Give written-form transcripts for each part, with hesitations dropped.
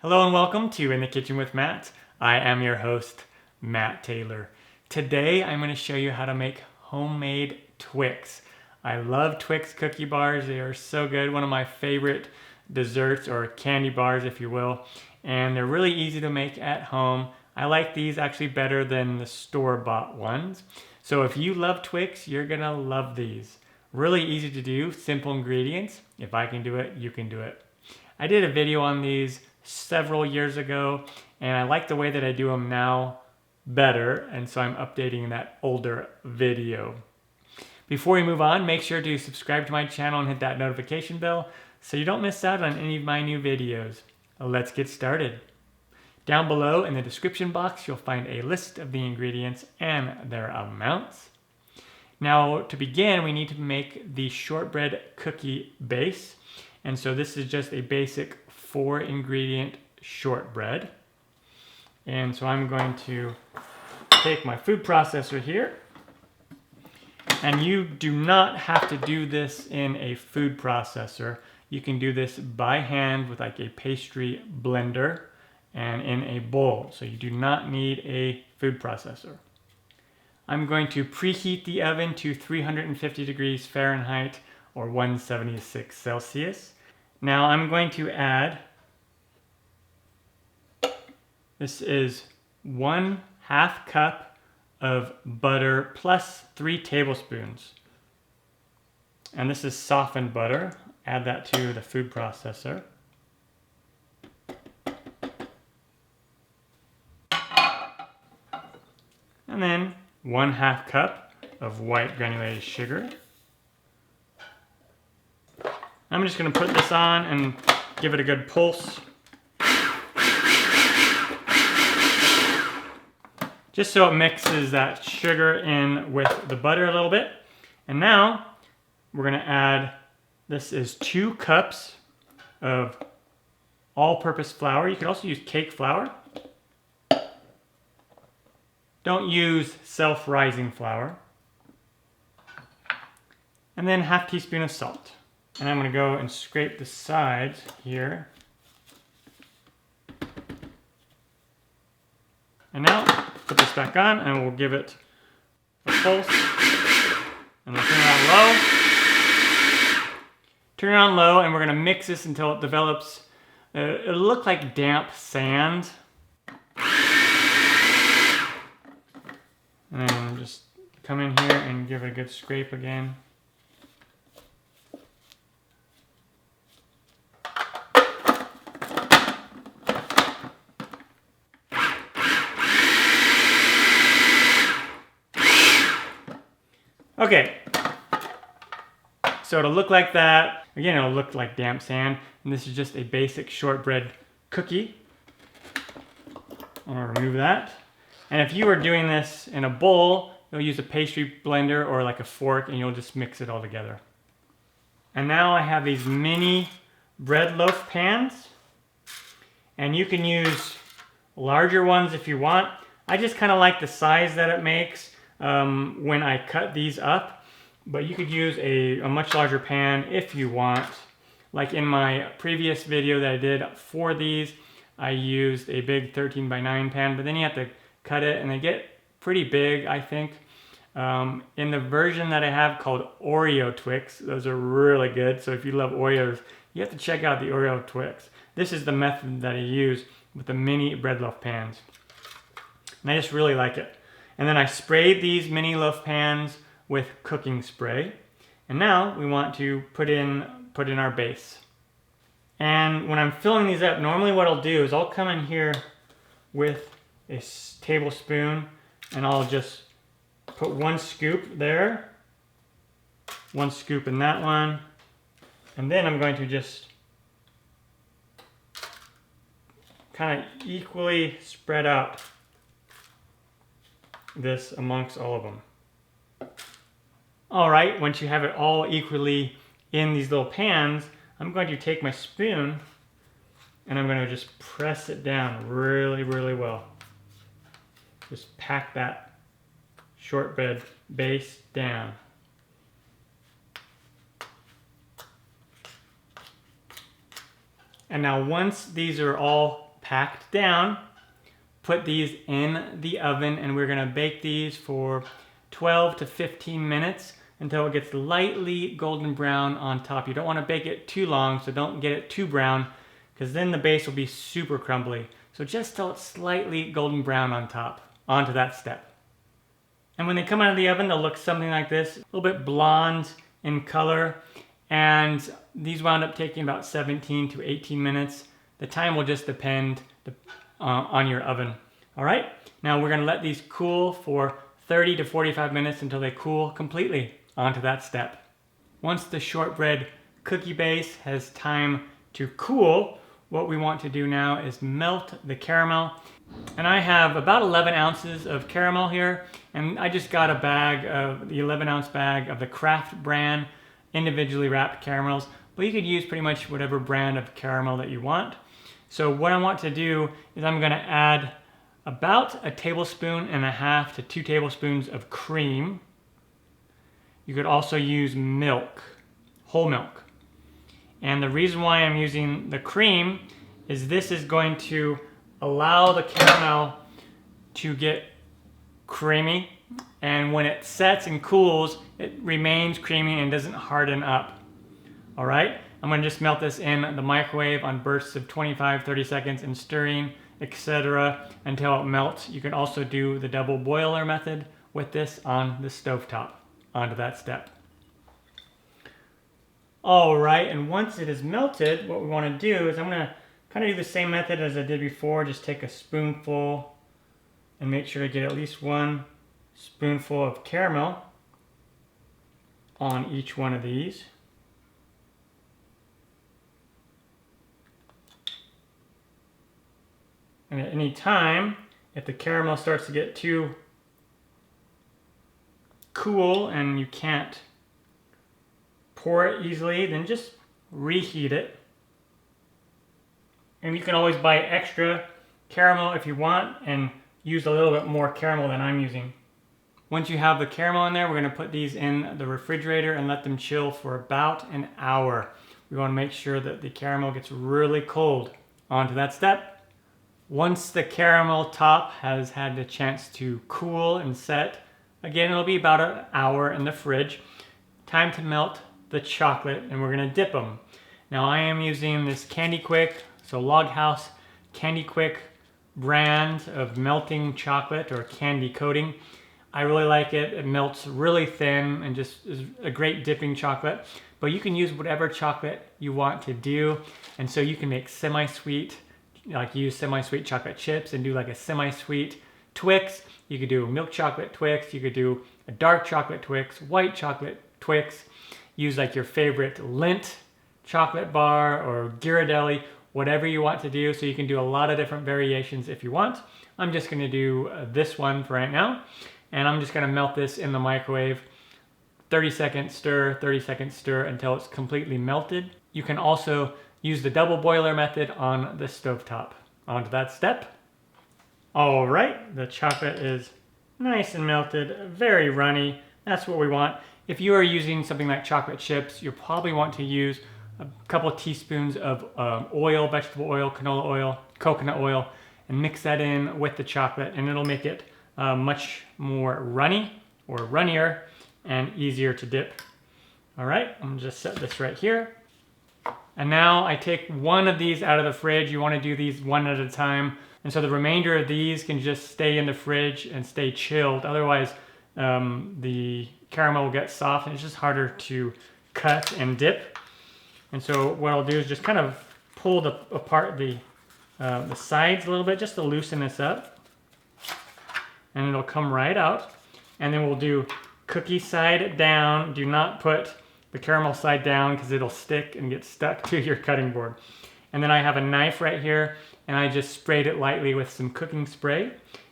Hello and welcome to In the Kitchen with Matt. I am your host, Matt Taylor. Today I'm going to show you how to make homemade Twix. I love Twix cookie bars. They are so good. One of my favorite desserts, or candy bars if you will. And they're really easy to make at home. I like these actually better than the store-bought ones. So if you love Twix, you're going to love these. Really easy to do, simple ingredients. If I can do it, you can do it. I did a video on these several years ago, and I like the way that I do them now better, and so I'm updating that older video. Before we move on, make sure to subscribe to my channel and hit that notification bell so you don't miss out on any of my new videos. Let's get started. Down below in the description box, you'll find a list of the ingredients and their amounts. Now, to begin, we need to make the shortbread cookie base, and so this is just a basic 4-ingredient shortbread. And so I'm going to take my food processor here. And you do not have to do this in a food processor. You can do this by hand with like a pastry blender and in a bowl. So you do not need a food processor. I'm going to preheat the oven to 350 degrees Fahrenheit or 176 Celsius. Now I'm going to add, this is 1/2 cup of butter plus 3 tablespoons. And this is softened butter. Add that to the food processor. And then 1/2 cup of white granulated sugar. I'm just going to put this on and give it a good pulse. Just so it mixes that sugar in with the butter a little bit. And now we're going to add, this is 2 cups of all-purpose flour. You can also use cake flour. Don't use self-rising flour. And then 1/2 teaspoon of salt. And I'm going to go and scrape the sides here. And now, put this back on and we'll give it a pulse. And we'll turn it on low. Turn it on low and we're going to mix this until it develops, it'll look like damp sand. And then just come in here and give it a good scrape again. Okay, so it'll look like that. Again, it'll look like damp sand. And this is just a basic shortbread cookie. I'm gonna remove that. And if you were doing this in a bowl, you'll use a pastry blender or like a fork and you'll just mix it all together. And now I have these mini bread loaf pans. And you can use larger ones if you want. I just kind of like the size that it makes when I cut these up, but you could use a much larger pan if you want. Like in my previous video that I did for these, I used a big 13x9 pan, but then you have to cut it and they get pretty big, I think. In the version that I have called Oreo Twix, those are really good. So if you love Oreos, you have to check out the Oreo Twix. This is the method that I use with the mini bread loaf pans. And I just really like it. And then I sprayed these mini loaf pans with cooking spray. And now we want to put in our base. And when I'm filling these up, normally what I'll do is I'll come in here with a tablespoon and I'll just put 1 scoop there, 1 scoop in that one, and then I'm going to just kind of equally spread out this amongst all of them. All right, once you have it all equally in these little pans, I'm going to take my spoon and I'm going to just press it down really, really well. Just pack that shortbread base down. And now once these are all packed down. Put these in the oven, and we're gonna bake these for 12 to 15 minutes until it gets lightly golden brown on top. You don't wanna bake it too long, so don't get it too brown, because then the base will be super crumbly. So just till it's slightly golden brown on top, onto that step. And when they come out of the oven, they'll look something like this, a little bit blonde in color. And these wound up taking about 17 to 18 minutes. The time will just depend on your oven. All right, now we're gonna let these cool for 30 to 45 minutes until they cool completely onto that step. Once the shortbread cookie base has time to cool, what we want to do now is melt the caramel. And I have about 11 ounces of caramel here, and I just got a bag of the 11-ounce bag of the Kraft brand individually wrapped caramels, but you could use pretty much whatever brand of caramel that you want. So what I want to do is I'm gonna add about 1.5 tablespoons to 2 tablespoons of cream. You could also use milk, whole milk. And the reason why I'm using the cream is this is going to allow the caramel to get creamy, and when it sets and cools, it remains creamy and doesn't harden up. All right, I'm gonna just melt this in the microwave on bursts of 25-30 seconds and stirring, etc. until it melts. You can also do the double boiler method with this on the stovetop, onto that step. All right, and once it is melted, what we want to do is I'm going to kind of do the same method as I did before. Just take a spoonful and make sure to get at least 1 spoonful of caramel on each one of these. And at any time, if the caramel starts to get too cool and you can't pour it easily, then just reheat it. And you can always buy extra caramel if you want and use a little bit more caramel than I'm using. Once you have the caramel in there, we're going to put these in the refrigerator and let them chill for about an hour. We want to make sure that the caramel gets really cold. On to that step. Once the caramel top has had the chance to cool and set, again, it'll be about an hour in the fridge. Time to melt the chocolate, and we're going to dip them. Now I am using this Candiquik, so Log House Candiquik brand of melting chocolate or candy coating. I really like it. It melts really thin and just is a great dipping chocolate. But you can use whatever chocolate you want to do, and so you can make semi-sweet, like use semi-sweet chocolate chips and do like a semi-sweet Twix. You could do milk chocolate Twix. You could do a dark chocolate Twix, white chocolate Twix. Use like your favorite Lindt chocolate bar or Ghirardelli, whatever you want to do. So you can do a lot of different variations if you want. I'm just going to do this one for right now. And I'm just going to melt this in the microwave. 30-second stir, 30-second stir until it's completely melted. You can also use the double boiler method on the stovetop. On to that step. All right, the chocolate is nice and melted, very runny. That's what we want. If you are using something like chocolate chips, you'll probably want to use a couple teaspoons of oil, vegetable oil, canola oil, coconut oil, and mix that in with the chocolate, and it'll make it much more runny or runnier and easier to dip. All right, I'm gonna just set this right here. And now I take one of these out of the fridge. You want to do these one at a time. And so the remainder of these can just stay in the fridge and stay chilled. Otherwise, the caramel will get soft and it's just harder to cut and dip. And so what I'll do is just kind of pull apart the sides a little bit just to loosen this up. And it'll come right out. And then we'll do cookie side down. Do not put the caramel side down because it'll stick and get stuck to your cutting board. And then I have a knife right here and I just sprayed it lightly with some cooking spray.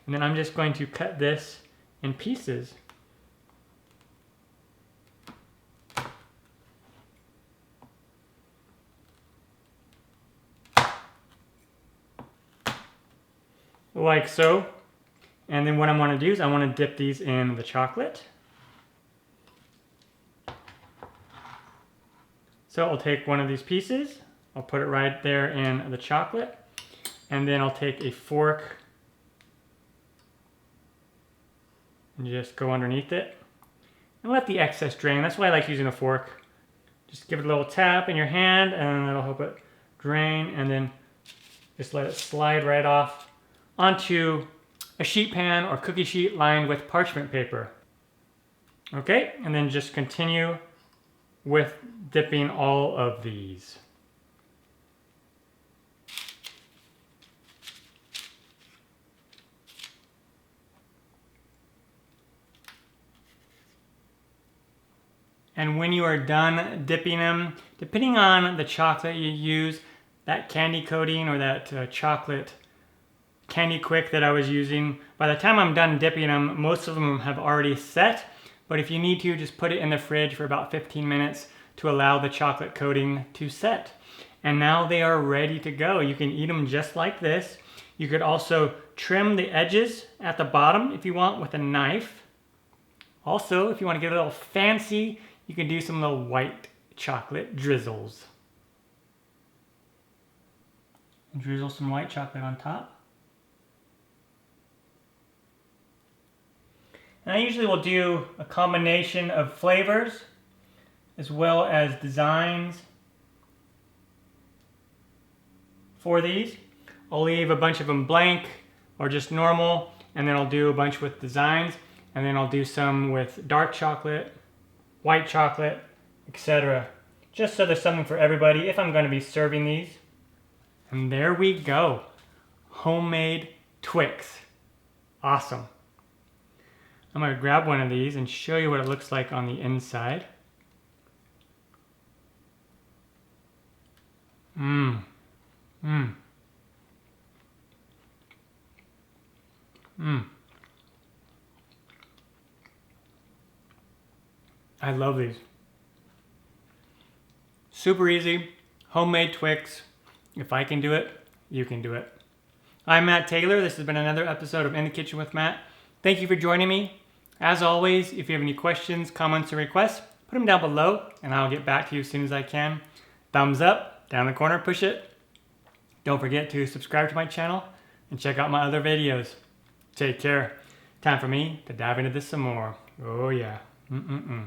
And then I'm just going to cut this in pieces. Like so. And then what I want to do is I want to dip these in the chocolate. So I'll take one of these pieces, I'll put it right there in the chocolate, And then I'll take a fork and just go underneath it and let the excess drain. That's why I like using a fork. Just give it a little tap in your hand and that'll help it drain, and then just let it slide right off onto a sheet pan or cookie sheet lined with parchment paper. Okay, and then just continue with dipping all of these. And when you are done dipping them, depending on the chocolate you use, that candy coating or that chocolate Candiquik that I was using, by the time I'm done dipping them, most of them have already set. But if you need to, just put it in the fridge for about 15 minutes to allow the chocolate coating to set. And now they are ready to go. You can eat them just like this. You could also trim the edges at the bottom if you want with a knife. Also, if you want to get a little fancy, you can do some little white chocolate drizzles. Drizzle some white chocolate on top. And I usually will do a combination of flavors as well as designs for these. I'll leave a bunch of them blank or just normal, and then I'll do a bunch with designs, and then I'll do some with dark chocolate, white chocolate, etc. Just so there's something for everybody if I'm going to be serving these. And there we go. Homemade Twix. Awesome. I'm going to grab one of these and show you what it looks like on the inside. Mmm. Mmm. Mmm. I love these. Super easy, homemade Twix. If I can do it, you can do it. I'm Matt Taylor. This has been another episode of In the Kitchen with Matt. Thank you for joining me. As always, if you have any questions, comments, or requests, put them down below and I'll get back to you as soon as I can. Thumbs up, down the corner, push it. Don't forget to subscribe to my channel and check out my other videos. Take care. Time for me to dive into this some more. Oh yeah. Mmm.